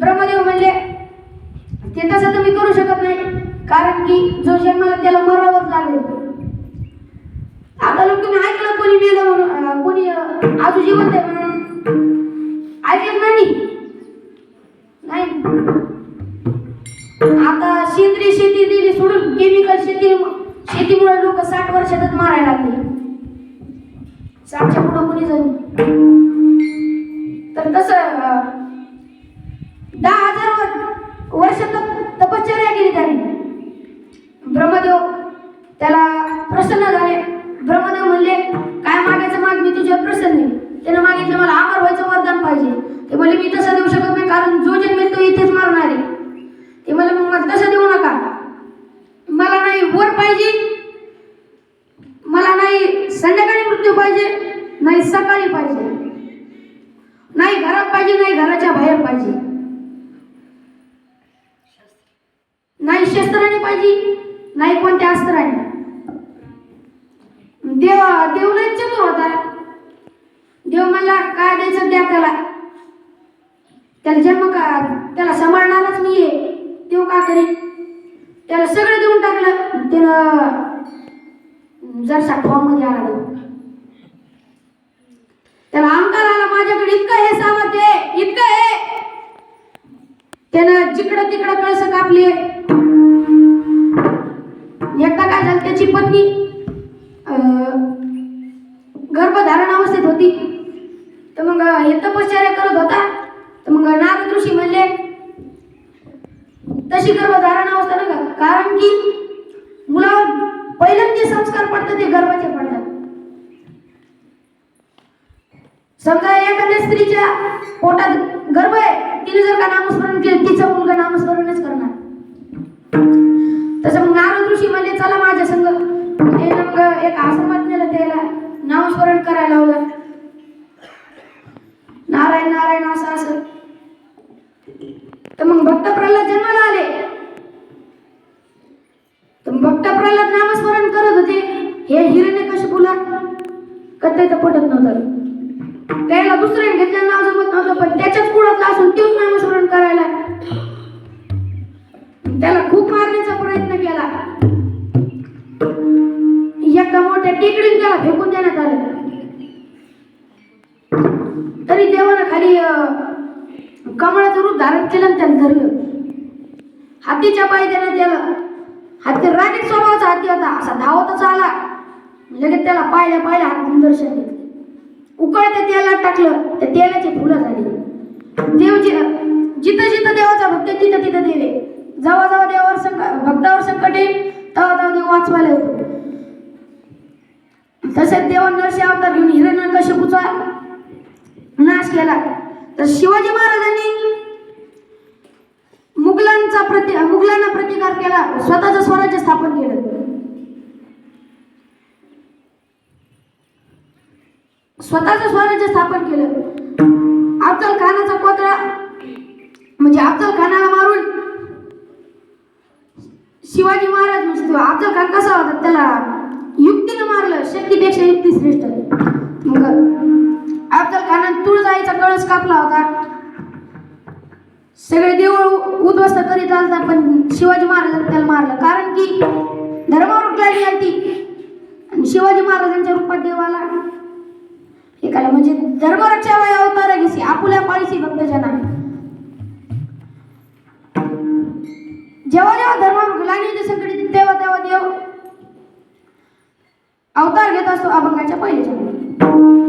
ब्रह्मदेव म्हणले ते तसं तुम्ही करू शकत नाही, कारण की जो जन्माला त्याला मरावंच लागेल. आता लोकांनी ऐकलं कोणी मेलं म्हणून, कोणी आजू जिवंत आहे म्हणून ऐकलं नाही. आता सेंद्रिय शेती दिली सोडून केमिकल शेतीमुळे लोक 60 वर्षातच मारायला लागले. 60च्या पुढे कोणी जाईल. तर तसं 10,000 वर्ष तपश्चर्या केली त्याने. ब्रह्मदेव त्याला प्रसन्न झाले. ब्रह्मदेव म्हणले काय मागायचं माग, मी तुझ्यावर प्रसन्न आहे. त्याने मागितलं मला अमर व्हायचं वरदान पाहिजे. ते म्हणले मी तसं देऊ शकत नाही, कारण जो जन्मेल तो इथेच मारणार आहे. ते म्हणले मग मला तसं देऊ नका, मला नाही वर पाहिजे, मला नाही संध्याकाळी मृत्यू पाहिजे, नाही सकाळी पाहिजे, नाही घरात पाहिजे, नाही घराच्या बाहेर पाहिजे, नाही शस्त्राने पाहिजे, नाही कोणत्या अस्त्राने. देव लय चतुर होता. देव म्हणला काय द्यायचं द्या त्याला जन्म का त्याला सांभाळणारच नाहीये. देव का करेल, त्याला सगळं देऊन टाकलं. त्यानं जरसा फॉर्म मध्ये आला, त्याला अहंकार आला माझ्याकडे इतकं हे सामर्थ्य आहे, इतकं आहे. त्यानं जिकडं तिकडं कळस कापली. एकदा काय झालं, त्याची पत्नी गर्भधारण अवस्थेत होती. तर मग हे तपश्चर्या करत होता. तर मग नारद ऋषी म्हणले तशी गर्भधारण अवस्था नका, कारण की मुलावर पहिल्यांदा जे संस्कार पडतात ते गर्भाचे पडतात. समजा एखाद्या स्त्रीच्या पोटात गर्भ आहे, तिने जर का नामस्मरण केलं, तिचा मुलगा नामस्मरणच करणार. तसं मग नारद ऋषी म्हणले चला माझ्या संग. ते मग एक आश्रमात नेलं, त्याला नामस्मरण करायला लावलं. नारायण नारायण असं असं. तर मग भक्त प्रल्हाद जन्माला आले. तर भक्त प्रल्हाद नामस्मरण करत होते. हे हिरण्यकशिपूला कधी तर पटत नव्हतं. त्याला दुसऱ्याने घेतलं नाव जमत नव्हतं, पण त्याच्याच कुळातला असून तेच नामस्मरण करायला. त्याला खूप मारण्याचा प्रयत्न केला. एकदा मोठ्या टेकडीने त्याला फेकून देण्यात आलं. तरी देवानं खाली कमळाचं रूप धारण केलं आणि त्याला धरलं. हातीच्या पायी देण्यात त्याला. हाती रागीत स्वभावाचा हाती होता, असा धावतच आला. लगेच त्याला पाहिल्या हातीने दर्शन घेतलं. उकळत्या तेलात टाकलं, त्या तेलाची फुलं झाली. देव जिथं जिथं देवाचा भक्त तिथं तिथं देवे. जेव्हा जेव्हा देवावर भक्तावर संकट येईल तेव्हा तेव्हा देव वाचवायला येतो. तसेच देव नरसिंह अवतार घेऊन हिरण्यकशिपूचा नाश केला. तर शिवाजी महाराजांनी मुघलांना प्रतिकार केला, स्वतःचं स्वराज्य स्थापन केलं. स्वतःचं स्वराज्य स्थापन केलं. अफजल खानाचा कोत्रा म्हणजे अफजल खानाला मारून शिवाजी महाराज म्हणजे अफजल खान कसा होता, त्याला युक्तीने मारलं. शक्तीपेक्षा युक्ती श्रेष्ठ. मग अफजल खानाने तुळजाईचा कळस कापला होता. सगळे देऊळ उद्ध्वस्त करीत आलता, पण शिवाजी महाराजांनी त्याला मारलं, कारण की धर्मावर उठलेली आलती. आणि शिवाजी महाराजांच्या रूपात देवाला एकाला म्हणजे धर्मरक्षा वय अवतार घेसी आपुल्या पाळीसी भक्तजना. जेव्हा जेव्हा धर्मावर गुलामी संकट तेव्हा तेव्हा देव अवतार घेत असतो अभंगाच्या पहिल्या.